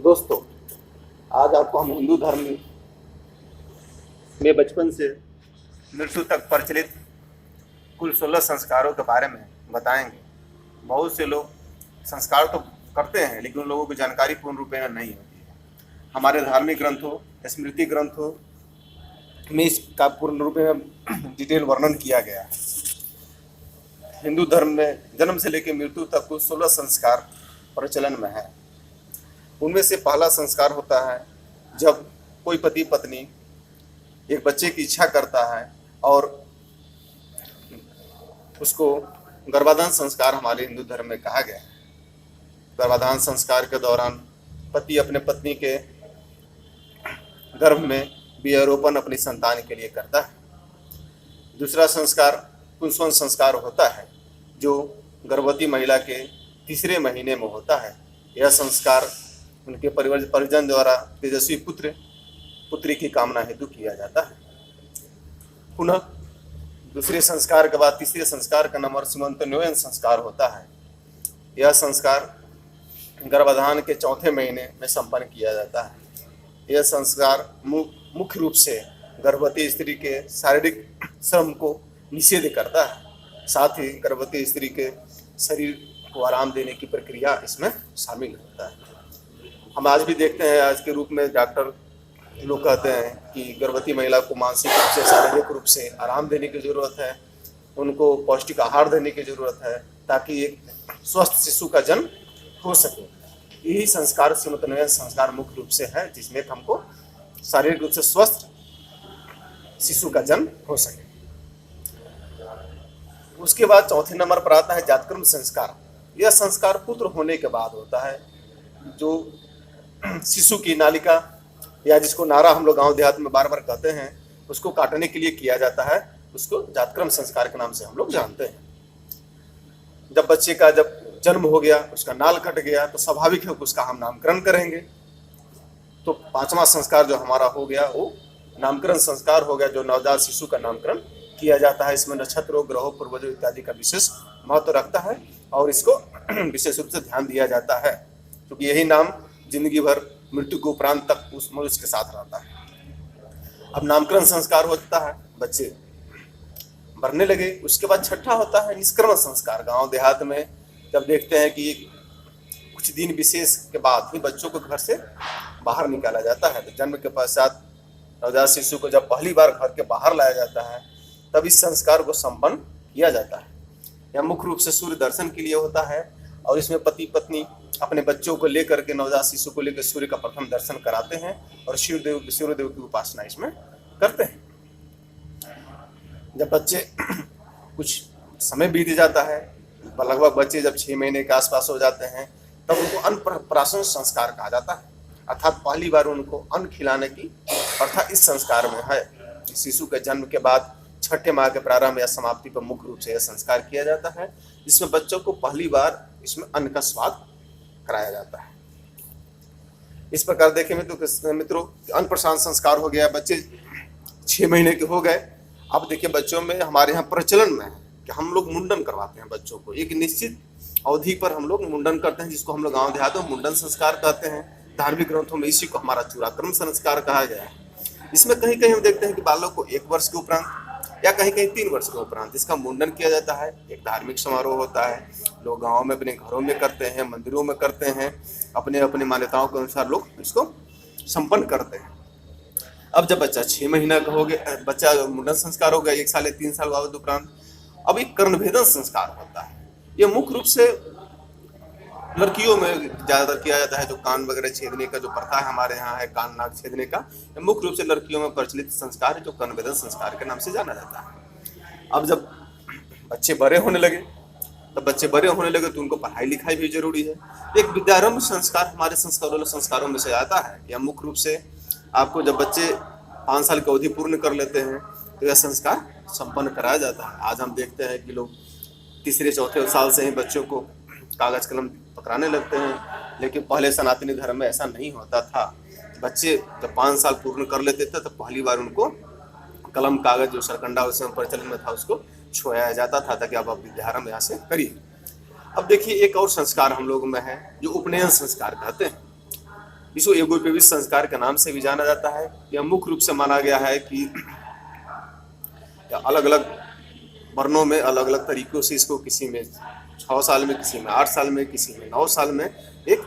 दोस्तों, आज आपको हम हिंदू धर्म में बचपन से मृत्यु तक प्रचलित कुल 16 संस्कारों के बारे में बताएंगे। बहुत से लोग संस्कार तो करते हैं, लेकिन उन लोगों की जानकारी पूर्ण रूप में नहीं होती है। हमारे धार्मिक ग्रंथों, स्मृति ग्रंथों में इसका पूर्ण रूप में डिटेल वर्णन किया गया है। हिंदू धर्म में जन्म से लेकर मृत्यु तक कुल 16 संस्कार प्रचलन में है। उनमें से पहला संस्कार होता है जब कोई पति पत्नी एक बच्चे की इच्छा करता है और उसको गर्भाधान संस्कार हमारे हिंदू धर्म में कहा गया है। गर्भाधान संस्कार के दौरान पति अपने पत्नी के गर्भ में बीजारोपण अपनी संतान के लिए करता है। दूसरा संस्कार पुंसवन संस्कार होता है जो गर्भवती महिला के तीसरे महीने में होता है। यह संस्कार उनके परिजन द्वारा तेजस्वी पुत्री की कामना हेतु किया जाता है। पुनः दूसरे संस्कार के बाद तीसरे संस्कार का नंबर सीमंतोन्वयन संस्कार होता है। यह संस्कार गर्भाधान के चौथे महीने में संपन्न किया जाता है। यह संस्कार मुख्य रूप से गर्भवती स्त्री के शारीरिक श्रम को निषेध करता है। साथ ही गर्भवती स्त्री के शरीर को आराम देने की प्रक्रिया इसमें शामिल होता है। हम आज भी देखते हैं, आज के रूप में डॉक्टर लोग कहते हैं कि गर्भवती महिला को मानसिक रूप से, शारीरिक रूप से आराम देने की ज़रूरत है, उनको पौष्टिक आहार देने की ज़रूरत है ताकि एक स्वस्थ शिशु का जन्म हो सके। यही संस्कार सीमंतोन्वयन संस्कार मुख्य रूप से है, जिसमें हमको शारीरिक रूप से स्वस्थ शिशु का जन्म हो सके। उसके बाद चौथे नंबर पर आता है जातकर्म संस्कार। यह संस्कार पुत्र होने के बाद होता है। जो शिशु की नालिका या जिसको नारा हम लोग गांव देहात में बार बार कहते हैं, उसको काटने के लिए किया जाता है। उसको जातकर्म संस्कार के नाम से हम लोग जानते हैं। जब बच्चे का जब जन्म हो गया, उसका नाल कट गया, तो स्वाभाविक है कि उसका हम नामकरण करेंगे। तो पांचवा संस्कार जो हमारा हो गया वो नामकरण संस्कार हो गया, जो नवजात शिशु का नामकरण किया जाता है। इसमें नक्षत्रों, ग्रहों, पूर्वजों इत्यादि का विशेष महत्व रखता है और इसको विशेष रूप से ध्यान दिया जाता है, क्योंकि यही नाम जिंदगी भर मृत्यु के उपरांत तक उस मनुष्य के साथ रहता है। अब नामकरण संस्कार होता है, बच्चे बढ़ने लगे। उसके बाद छठा होता है निष्क्रमण संस्कार। गांव देहात में जब देखते हैं कि कुछ दिन विशेष के बाद ही बच्चों को घर से बाहर निकाला जाता है, तो जन्म के पश्चात नवजात शिशु को जब पहली बार घर के बाहर लाया जाता है, तब इस संस्कार को संपन्न किया जाता है। यह मुख्य रूप से सूर्य दर्शन के लिए होता है और इसमें पति पत्नी अपने बच्चों को लेकर के, नवजात शिशु को लेकर सूर्य का प्रथम दर्शन कराते हैं और सूर्यदेव की उपासना इसमें करते हैं। जब बच्चे कुछ समय बीत जाता है, लगभग बच्चे जब 6 महीने के आसपास हो जाते हैं, तब उनको अन्नप्राशन संस्कार कहा जाता है। अर्थात पहली बार उनको अन्न खिलाने की प्रथा इस संस्कार में है। शिशु के जन्म के बाद छठे माह के प्रारंभ या समाप्ति पर मुख्य रूप से यह संस्कार किया जाता है, जिसमें बच्चों को पहली बार इसमें अन्न का स्वाद कराया जाता है। इस प्रकार देखें मित्रों, अन्नप्राशन संस्कार हो गया, बच्चे 6 महीने के हो गए। अब देखिए बच्चों में हमारे यहाँ प्रचलन में है कि हम लोग मुंडन करवाते हैं बच्चों को। एक निश्चित अवधि पर हम लोग मुंडन करते हैं, जिसको हम लोग गाँव देहातों में मुंडन संस्कार कहते हैं। धार्मिक ग्रंथों में इसी को हमारा चूड़ाक्रम संस्कार कहा गया है। इसमें कहीं कहीं हम देखते हैं कि बालक को 1 वर्ष के उपरांत या कहीं कहीं 3 वर्ष के उपरांत इसका मुंडन किया जाता है। एक धार्मिक समारोह होता है, लोग गाँव में अपने घरों में करते हैं, मंदिरों में करते हैं, अपने अपने मान्यताओं के अनुसार लोग इसको संपन्न करते हैं। अब जब बच्चा 6 महीना का हो गया, बच्चा मुंडन संस्कार हो गया, 1 साल या 3 साल बाद उपरांत अब एक कर्णभेदन संस्कार होता है। यह मुख्य रूप से लड़कियों में ज़्यादातर किया जाता है। जो कान वगैरह छेदने का जो प्रथा है हमारे यहाँ है, कान नाक छेदने का, मुख्य रूप से लड़कियों में प्रचलित संस्कार है, जो कर्णभेदन संस्कार के नाम से जाना जाता है। अब जब बच्चे बड़े होने लगे तो उनको पढ़ाई लिखाई भी जरूरी है। एक विद्यारंभ संस्कार हमारे संस्कारों में से आता है। यह मुख्य रूप से आपको जब बच्चे 5 साल की अवधि पूर्ण कर लेते हैं तो यह संस्कार संपन्न कराया जाता है। आज हम देखते हैं कि लोग तीसरे चौथे साल से ही बच्चों को कागज कलम पकड़ाने लगते हैं, लेकिन पहले सनातनी धर्म में ऐसा नहीं होता था। बच्चे जब 5 साल पूर्ण कर लेते थे तो पहली बार उनको कलम कागज जो सरकंडा उस समय प्रचलन में था उसको छुआया जाता था, ताकि आप विद्यारंभ यहाँ से करिए। अब देखिए एक और संस्कार हम लोगों में है जो उपनयन संस्कार कहते हैं। इसको एगोपेविक संस्कार के नाम से भी जाना जाता है। यह मुख्य रूप से माना गया है कि अलग अलग वर्णों में अलग अलग तरीकों से इसको, किसी में 6 साल में, किसी में 8 साल में, किसी में 9 साल में एक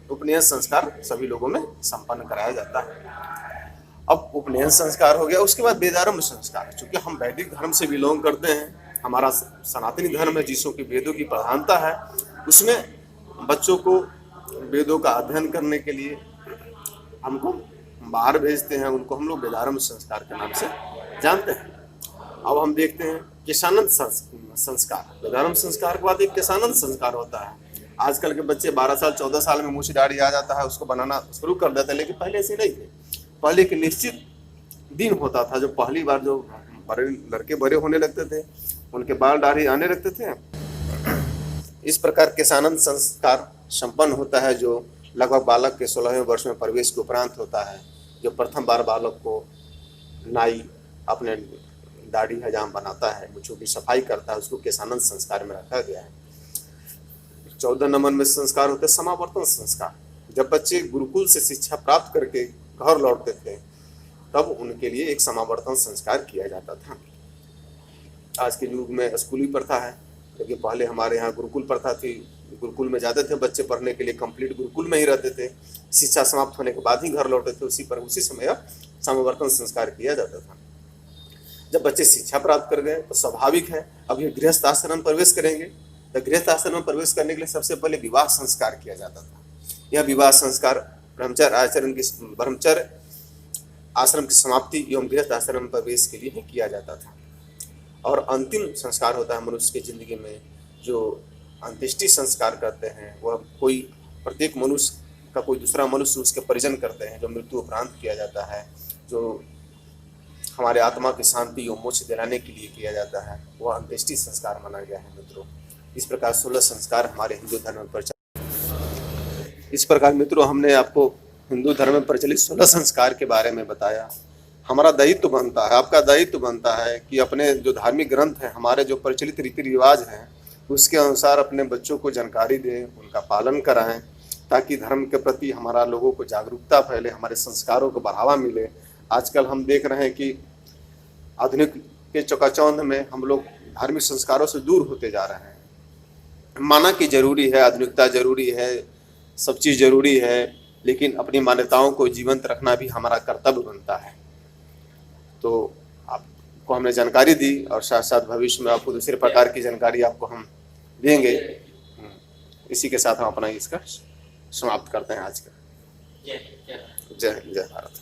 उपनयन संस्कार सभी लोगों में संपन्न कराया जाता है। अब उपनयन संस्कार हो गया, उसके बाद वेदारंभ संस्कार। चूंकि हम वैदिक धर्म से बिलोंग करते हैं, हमारा सनातनी धर्म है जिसको कि वेदों की प्रधानता है, उसमें बच्चों को वेदों का अध्ययन करने के लिए हमको बाहर भेजते हैं, उनको हम लोग वेदारंभ संस्कार के नाम से जानते हैं। अब हम देखते हैं केशानंद संस्कार। वेदारंभ संस्कार के बाद एक केशानंद संस्कार होता है। आजकल के बच्चे 12 साल 14 साल में मूछ दाढ़ी आ जाता है, उसको बनाना शुरू कर देते हैं, लेकिन पहले ऐसे नहीं थे। पहले के निश्चित दिन होता था, जो पहली बार जो बड़े लड़के बड़े होने लगते थे, उनके बाल दाढ़ी आने लगते थे। इस प्रकार केशानंद संस्कार संपन्न होता है, जो लगभग बालक के 16वें वर्ष में प्रवेश के उपरांत होता है। जो प्रथम बार बालक को नाई अपने दाढ़ी हजाम बनाता है, मूंछों की सफाई करता है, उसको केशानंद संस्कार में रखा गया है। 14 नंबर में संस्कार होते हैं समावर्तन संस्कार। जब बच्चे गुरुकुल से शिक्षा प्राप्त करके घर लौटते थे, तब उनके लिए एक समावर्तन संस्कार किया जाता था। आज के युग में स्कूली प्रथा है, क्योंकि पहले हमारे यहाँ गुरुकुल प्रथा थी। गुरुकुल में जाते थे बच्चे पढ़ने के लिए, कंप्लीट गुरुकुल में ही रहते थे, शिक्षा समाप्त होने के बाद ही घर लौटते थे। उसी समय समावर्तन संस्कार किया जाता था। जब बच्चे शिक्षा प्राप्त कर गए तो स्वाभाविक है अब ये गृहस्थ आश्रम में प्रवेश करेंगे। तो गृहस्थ आश्रम में प्रवेश करने के लिए सबसे पहले विवाह संस्कार किया जाता था। यह विवाह संस्कार ब्रह्मचर्य आश्रम की समाप्ति एवं गृहस्थ आश्रम में प्रवेश के लिए किया जाता था। और अंतिम संस्कार होता है मनुष्य की जिंदगी में, जो अंत्येष्टि संस्कार करते हैं। वह कोई प्रत्येक मनुष्य का कोई दूसरा मनुष्य उसके परिजन करते हैं, जो मृत्यु उपरांत किया जाता है, जो हमारे आत्मा की शांति एवं मोक्ष दिलाने के लिए किया जाता है, वह अंत्येष्टि संस्कार माना गया है मित्रों। इस प्रकार 16 संस्कार हमारे हिंदू धर्म में प्रचलित। इस प्रकार मित्रों हमने आपको हिंदू धर्म में प्रचलित 16 संस्कार के बारे में बताया। हमारा दायित्व बनता है, आपका दायित्व बनता है कि अपने जो धार्मिक ग्रंथ हैं, हमारे जो प्रचलित रीति रिवाज हैं, उसके अनुसार अपने बच्चों को जानकारी दें, उनका पालन कराएं, ताकि धर्म के प्रति हमारा लोगों को जागरूकता फैले, हमारे संस्कारों को बढ़ावा मिले। आजकल हम देख रहे हैं कि आधुनिक के चकाचौंध में हम लोग धार्मिक संस्कारों से दूर होते जा रहे हैं। माना कि जरूरी है, आधुनिकता जरूरी है, सब चीज़ जरूरी है, लेकिन अपनी मान्यताओं को जीवंत रखना भी हमारा कर्तव्य बनता है। तो आपको हमने जानकारी दी और साथ साथ भविष्य में आपको दूसरे प्रकार की जानकारी आपको हम देंगे। इसी के साथ हम अपना इसका समाप्त करते हैं आज का। जय जय भारत।